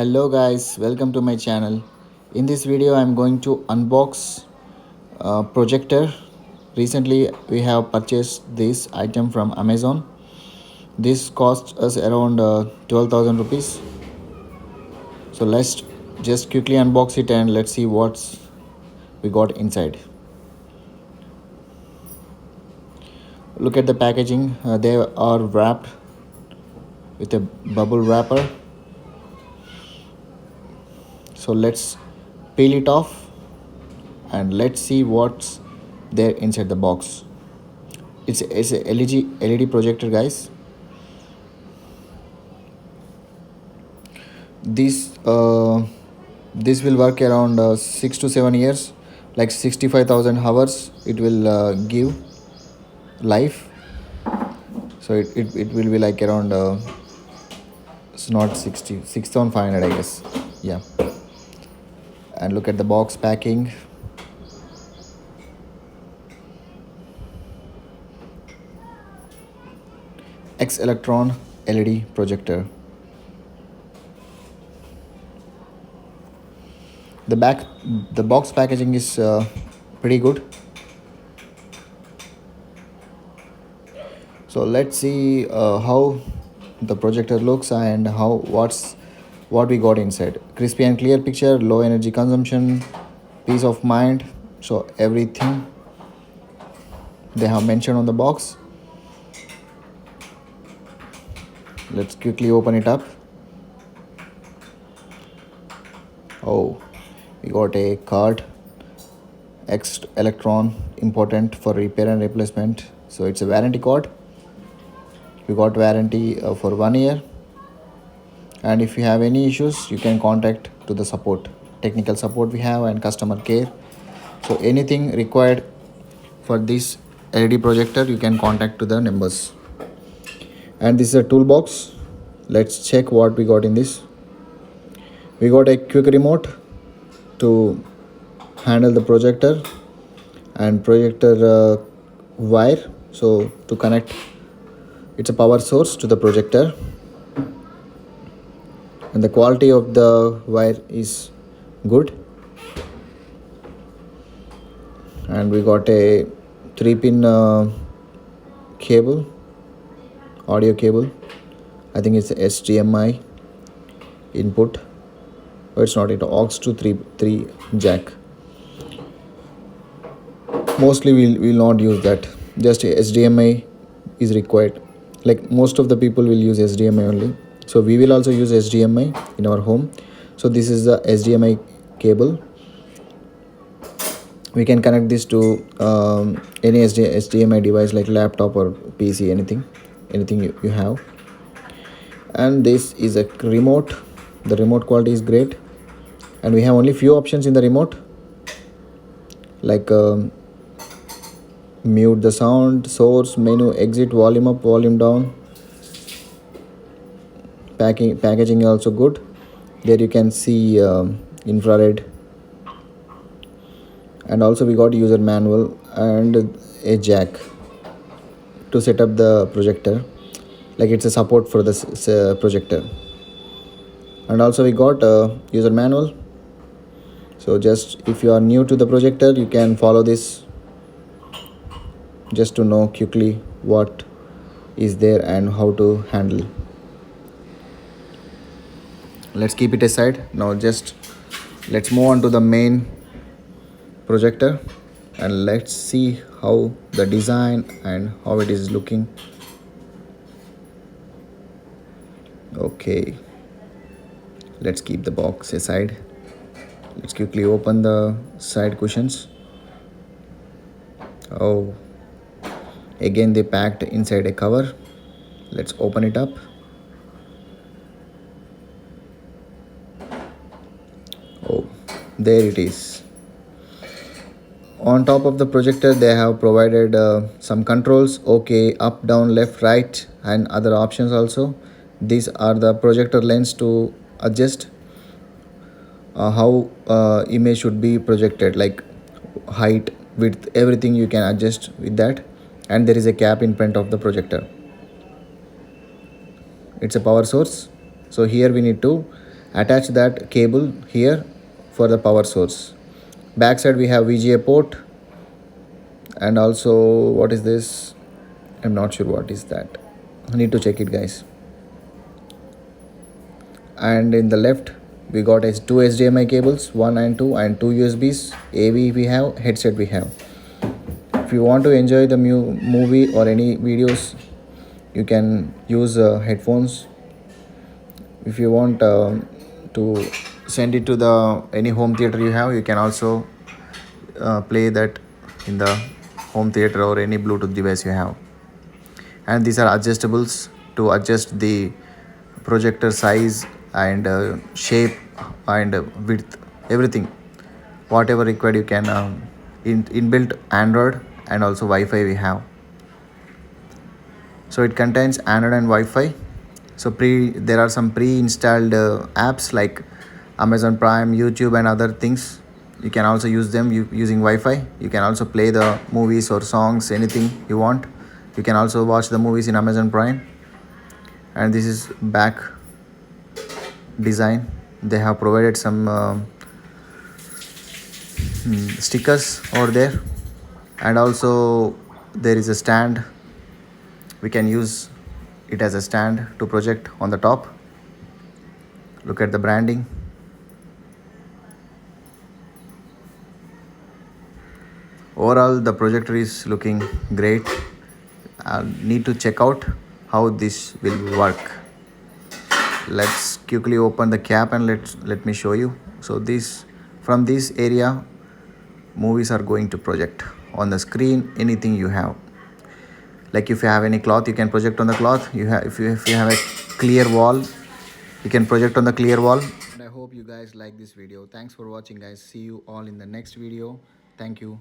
Hello guys, welcome to my channel. In this video I'm going to unbox projector. Recently we have purchased this item from Amazon. This cost us around 12,000 rupees. So let's just quickly unbox it and let's see what's we got inside. Look at the packaging. They are wrapped with a bubble wrapper. So let's peel it off and let's see what's there inside the box. It's a LED projector, guys. This will work around 6 to 7 years, like 65,000 hours. It will give life. So it will be like around it's not 6,500, I guess. Yeah. And look at the box packing. X Electron LED projector. The box packaging is pretty good. So let's see how the projector looks and what we got inside. Crispy and clear picture, low energy consumption, peace of mind. So everything they have mentioned on the box. Let's quickly open it up. Oh, we got a card. X Electron, important for repair and replacement. So it's a warranty card. We got warranty for 1 year. And if you have any issues, you can contact to the technical support we have, and customer care. So anything required for this LED projector, you can contact to the numbers. And this is a toolbox. Let's check what we got in this. We got a quick remote to handle the projector and projector wire. So to connect, it's a power source to the projector. And the quality of the wire is good. And we got a 3-pin cable, audio cable. I think it's a HDMI input. Oh, it's not, it aux to 3 jack. Mostly we'll not use that. Just HDMI is required. Like most of the people will use HDMI only. So we will also use HDMI in our home. So this is the HDMI cable. We can connect this to any HDMI device like laptop or PC, anything you have. And this is a remote. The remote quality is great, and we have only few options in the remote, like mute the sound, source, menu, exit, volume up, volume down. Packaging is also good. There you can see infrared. And also we got user manual and a jack to set up the projector, like it's a support for this projector. And also we got a user manual. So just if you are new to the projector, you can follow this just to know quickly what is there and how to handle. Let's keep it aside. Now just let's move on to the main projector and let's see how the design and how it is looking. Okay, let's keep the box aside. Let's quickly open the side cushions. Oh, again they packed inside a cover. Let's open it up. Oh, there it is. On top of the projector they have provided some controls. Okay, up, down, left, right, and other options also. These are the projector lens to adjust how image should be projected, like height, width, everything you can adjust with that. And there is a cap in front of the projector. It's a power source. So here we need to Attach that cable here for the power source. Backside we have VGA port, and also what is this? I'm not sure what is that. I need to check it, guys. And in the left we got as two HDMI cables, 1 and 2, and two USBs. AV we have, headset we have. If you want to enjoy the movie or any videos, you can use headphones. If you want to send it to the any home theater you have, you can also play that in the home theater or any Bluetooth device you have. And these are adjustables to adjust the projector size and shape and width, everything whatever required you can inbuilt Android and also Wi-Fi we have. So it contains Android and Wi-Fi. So there are some pre-installed apps like Amazon Prime, YouTube, and other things. You can also use them using Wi-Fi. You can also play the movies or songs, anything you want. You can also watch the movies in Amazon Prime. And this is back design. They have provided some stickers over there, and also there is a stand. We can use it as a stand to project on the top. Look at the branding. Overall the projector is looking great. I need to check out how this will work. Let's quickly open the cap and let me show you. So this, from this area, movies are going to project on the screen. Anything you have, like if you have any cloth, you can project on the cloth. If you have a clear wall, you can project on the clear wall. And I hope you guys like this video. Thanks for watching, guys. See you all in the next video. Thank you.